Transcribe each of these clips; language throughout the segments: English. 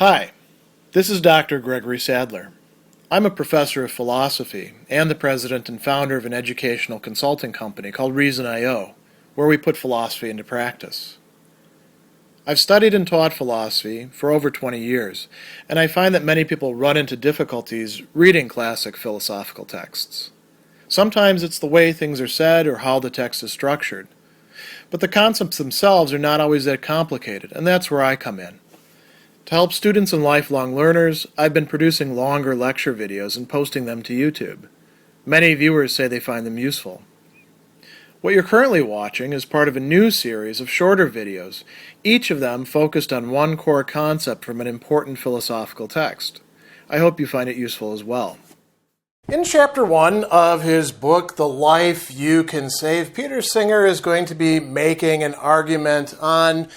Hi, this is Dr. Gregory Sadler. I'm a professor of philosophy and the president and founder of an educational consulting company called Reason.io, where we put philosophy into practice. I've studied and taught philosophy for over 20 years, and I find that many people run into difficulties reading classic philosophical texts. Sometimes it's the way things are said or how the text is structured. But the concepts themselves are not always that complicated, and that's where I come in. To help students and lifelong learners, I've been producing longer lecture videos and posting them to YouTube. Many viewers say they find them useful. What you're currently watching is part of a new series of shorter videos, each of them focused on one core concept from an important philosophical text. I hope you find it useful as well. In Chapter 1 of his book, The Life You Can Save, Peter Singer is going to be making an argument on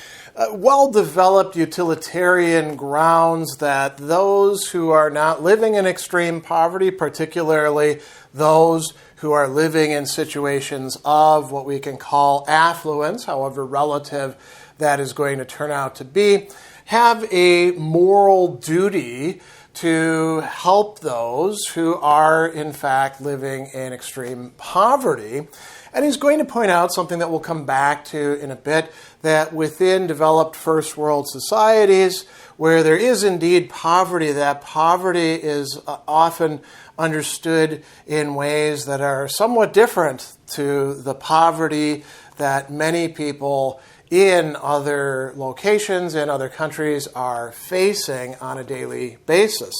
well-developed utilitarian grounds that those who are not living in extreme poverty, particularly those who are living in situations of what we can call affluence, however relative that is going to turn out to be, have a moral duty to help those who are, in fact, living in extreme poverty. And he's going to point out something that we'll come back to in a bit, that within developed first world societies, where there is indeed poverty, that poverty is often understood in ways that are somewhat different to the poverty that many people in other locations, in other countries, are facing on a daily basis.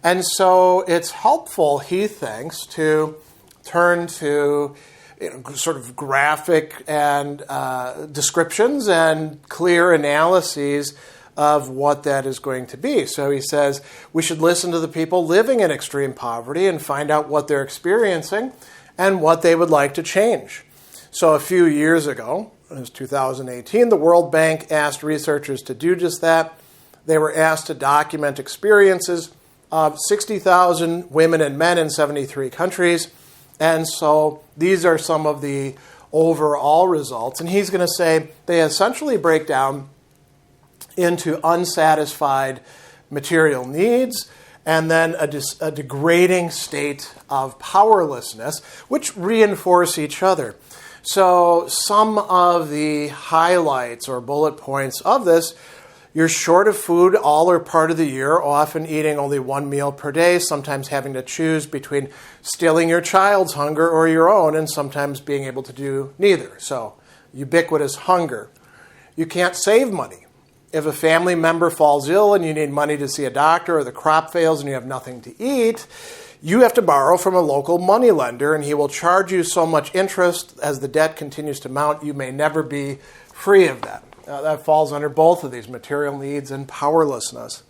And so it's helpful, he thinks, to turn to sort of graphic and descriptions and clear analyses of what that is going to be. So he says we should listen to the people living in extreme poverty and find out what they're experiencing and what they would like to change. So a few years ago, it was 2018, the World Bank asked researchers to do just that. They were asked to document experiences of 60,000 women and men in 73 countries. And so these are some of the overall results. And he's going to say they essentially break down into unsatisfied material needs and then a degrading state of powerlessness, which reinforce each other. So some of the highlights or bullet points of this: you're short of food all or part of the year, often eating only one meal per day, sometimes having to choose between stilling your child's hunger or your own, and sometimes being able to do neither. So, ubiquitous hunger. You can't save money. If a family member falls ill and you need money to see a doctor, or the crop fails and you have nothing to eat, you have to borrow from a local moneylender, and he will charge you so much interest as the debt continues to mount, you may never be free of that. That falls under both of these, material needs and powerlessness.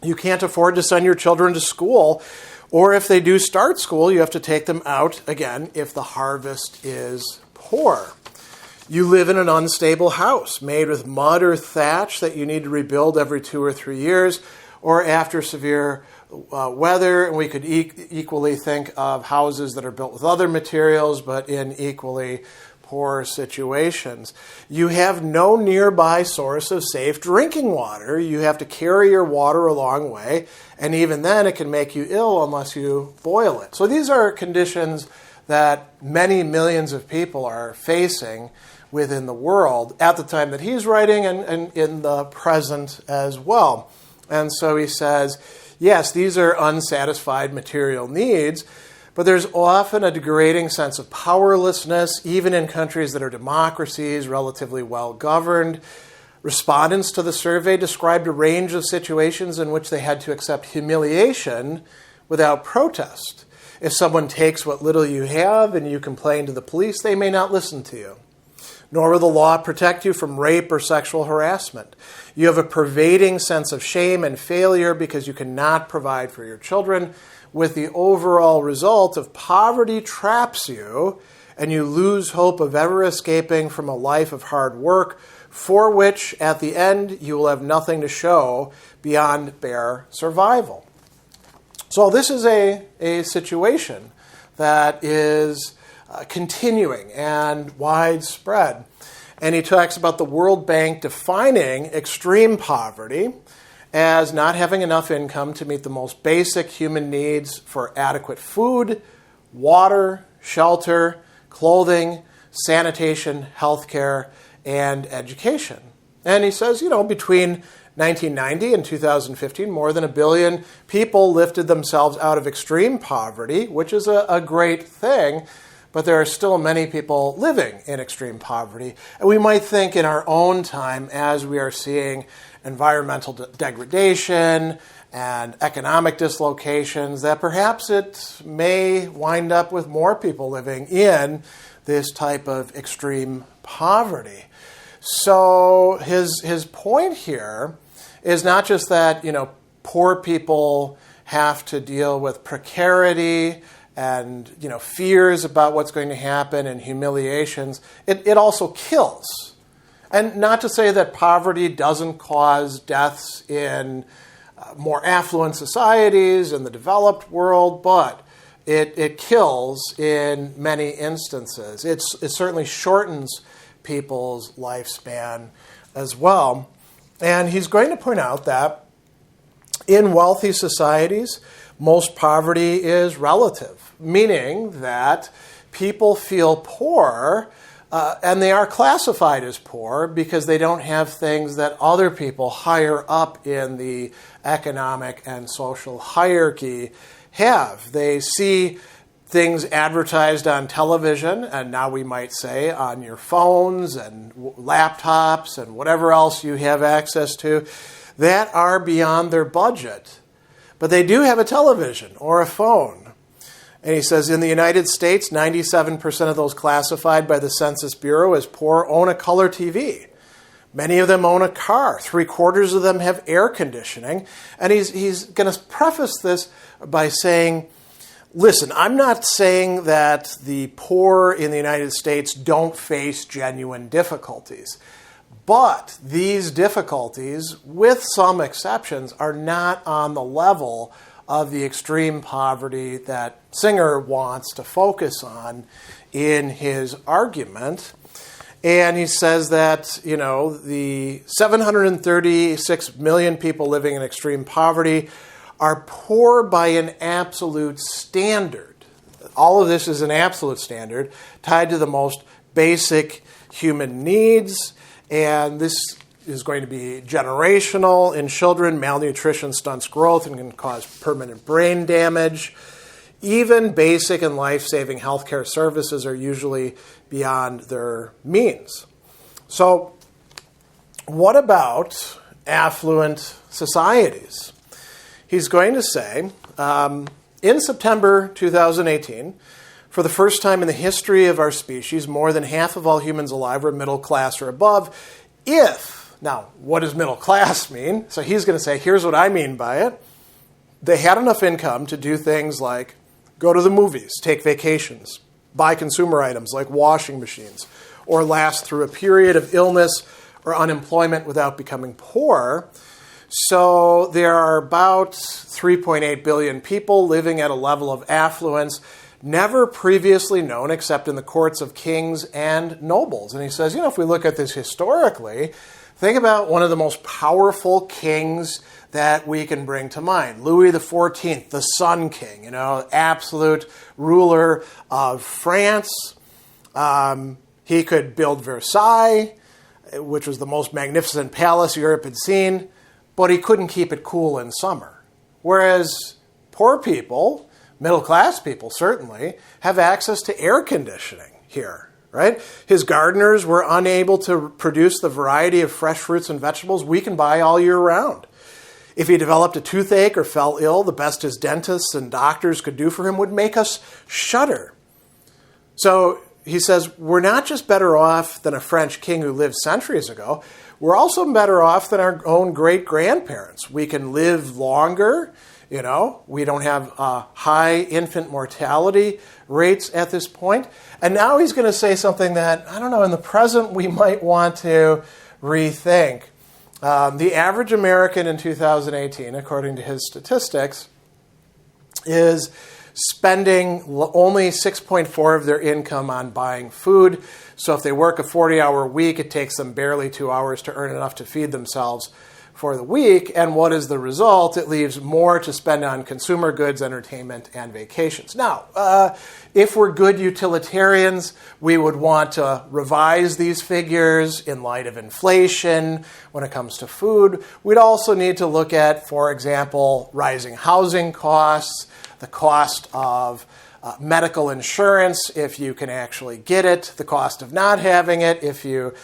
You can't afford to send your children to school, or if they do start school, you have to take them out again if the harvest is poor. You live in an unstable house made with mud or thatch that you need to rebuild every 2 or 3 years, or after severe weather. And we could equally think of houses that are built with other materials, but in equally poor situations. You have no nearby source of safe drinking water. You have to carry your water a long way, and even then it can make you ill unless you boil it. So these are conditions that many millions of people are facing within the world at the time that he's writing and in the present as well. And so he says, yes, these are unsatisfied material needs, but there's often a degrading sense of powerlessness, even in countries that are democracies, relatively well-governed. Respondents to the survey described a range of situations in which they had to accept humiliation without protest. If someone takes what little you have and you complain to the police, they may not listen to you. Nor will the law protect you from rape or sexual harassment. You have a pervading sense of shame and failure because you cannot provide for your children, with the overall result of poverty traps you, and you lose hope of ever escaping from a life of hard work, for which, at the end, you will have nothing to show beyond bare survival. So this is a situation that is continuing and widespread. And he talks about the World Bank defining extreme poverty as not having enough income to meet the most basic human needs for adequate food, water, shelter, clothing, sanitation, healthcare, and education. And he says, between 1990 and 2015, more than 1 billion people lifted themselves out of extreme poverty, which is a great thing, but there are still many people living in extreme poverty. And we might think in our own time, as we are seeing environmental degradation and economic dislocations, that perhaps it may wind up with more people living in this type of extreme poverty. So his point here is not just that, poor people have to deal with precarity and, fears about what's going to happen and humiliations. It also kills. And not to say that poverty doesn't cause deaths in more affluent societies in the developed world, but it kills in many instances. It certainly shortens people's lifespan as well. And he's going to point out that in wealthy societies, most poverty is relative, meaning that people feel poor and they are classified as poor because they don't have things that other people higher up in the economic and social hierarchy have. They see things advertised on television, and now we might say on your phones and laptops and whatever else you have access to, that are beyond their budget. But they do have a television or a phone. And he says in the United States, 97% of those classified by the Census Bureau as poor own a color TV. Many of them own a car. 3/4 of them have air conditioning. And he's going to preface this by saying, listen, I'm not saying that the poor in the United States don't face genuine difficulties. But these difficulties, with some exceptions, are not on the level of the extreme poverty that Singer wants to focus on in his argument. And he says that, the 736 million people living in extreme poverty are poor by an absolute standard. All of this is an absolute standard tied to the most basic human needs. And this is going to be generational in children. Malnutrition stunts growth and can cause permanent brain damage. Even basic and life-saving healthcare services are usually beyond their means. So, what about affluent societies? He's going to say, in September 2018, for the first time in the history of our species, more than half of all humans alive were middle class or above. Now, what does middle class mean? So he's going to say, here's what I mean by it. They had enough income to do things like go to the movies, take vacations, buy consumer items like washing machines, or last through a period of illness or unemployment without becoming poor. So there are about 3.8 billion people living at a level of affluence never previously known except in the courts of kings and nobles. And he says, if we look at this historically, think about one of the most powerful kings that we can bring to mind. Louis XIV, the Sun King, absolute ruler of France. He could build Versailles, which was the most magnificent palace Europe had seen, but he couldn't keep it cool in summer. Whereas poor people, middle-class people certainly, have access to air conditioning here, right? His gardeners were unable to produce the variety of fresh fruits and vegetables we can buy all year round. If he developed a toothache or fell ill, the best his dentists and doctors could do for him would make us shudder. So he says, we're not just better off than a French king who lived centuries ago, we're also better off than our own great-grandparents. We can live longer. We don't have high infant mortality rates at this point. And now he's going to say something that, in the present we might want to rethink. The average American in 2018, according to his statistics, is spending only 6.4 of their income on buying food. So if they work a 40-hour week, it takes them barely 2 hours to earn enough to feed themselves for the week. And what is the result? It leaves more to spend on consumer goods, entertainment, and vacations. Now, if we're good utilitarians, we would want to revise these figures in light of inflation when it comes to food. We'd also need to look at, for example, rising housing costs, the cost of medical insurance, if you can actually get it, the cost of not having it, if you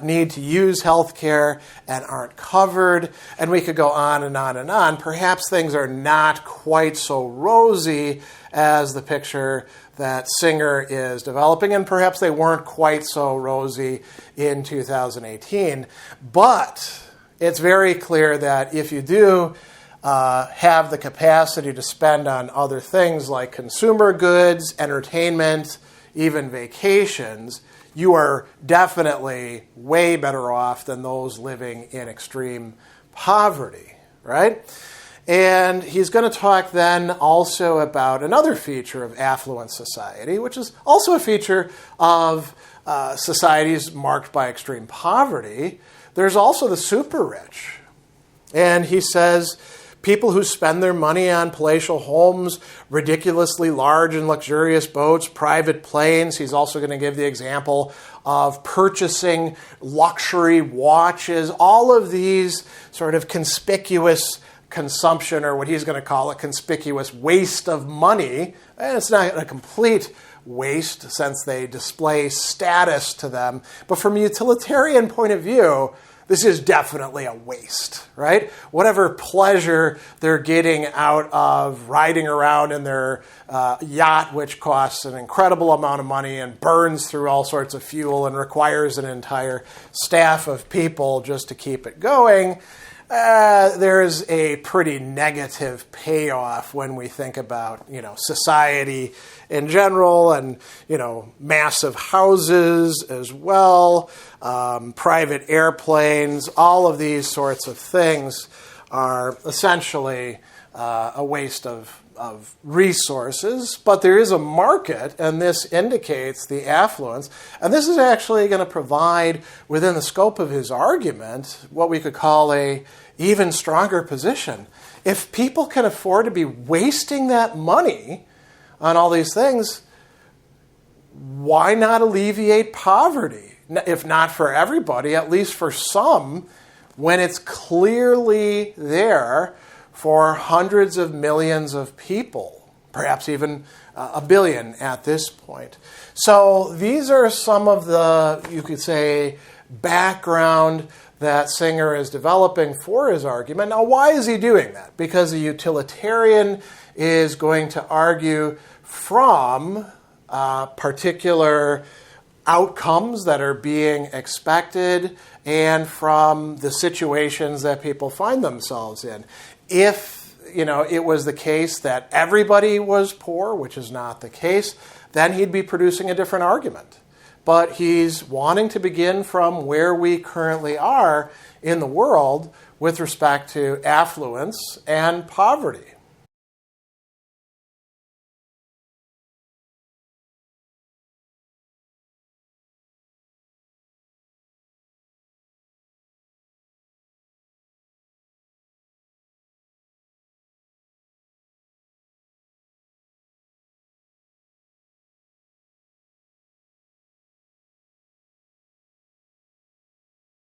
need to use health care and aren't covered, and we could go on and on and on. Perhaps things are not quite so rosy as the picture that Singer is developing, and perhaps they weren't quite so rosy in 2018. But it's very clear that if you do have the capacity to spend on other things like consumer goods, entertainment, even vacations, you are definitely way better off than those living in extreme poverty, right? And he's going to talk then also about another feature of affluent society, which is also a feature of societies marked by extreme poverty. There's also the super rich. And he says people who spend their money on palatial homes, ridiculously large and luxurious boats, private planes. He's also going to give the example of purchasing luxury watches. All of these sort of conspicuous consumption, or what he's going to call a conspicuous waste of money. And it's not a complete waste since they display status to them. But from a utilitarian point of view, this is definitely a waste, right? Whatever pleasure they're getting out of riding around in their yacht, which costs an incredible amount of money and burns through all sorts of fuel and requires an entire staff of people just to keep it going, there's a pretty negative payoff when we think about, society in general and, massive houses as well, private airplanes. All of these sorts of things are essentially a waste of resources, but there is a market, and this indicates the affluence. And this is actually going to provide, within the scope of his argument, what we could call a even stronger position. If people can afford to be wasting that money on all these things, why not alleviate poverty? If not for everybody, at least for some, when it's clearly there for hundreds of millions of people, perhaps even a billion at this point. So these are some of the, you could say, background that Singer is developing for his argument. Now, why is he doing that? Because a utilitarian is going to argue from particular outcomes that are being expected and from the situations that people find themselves in. If it was the case that everybody was poor, which is not the case, then he'd be producing a different argument. But he's wanting to begin from where we currently are in the world with respect to affluence and poverty.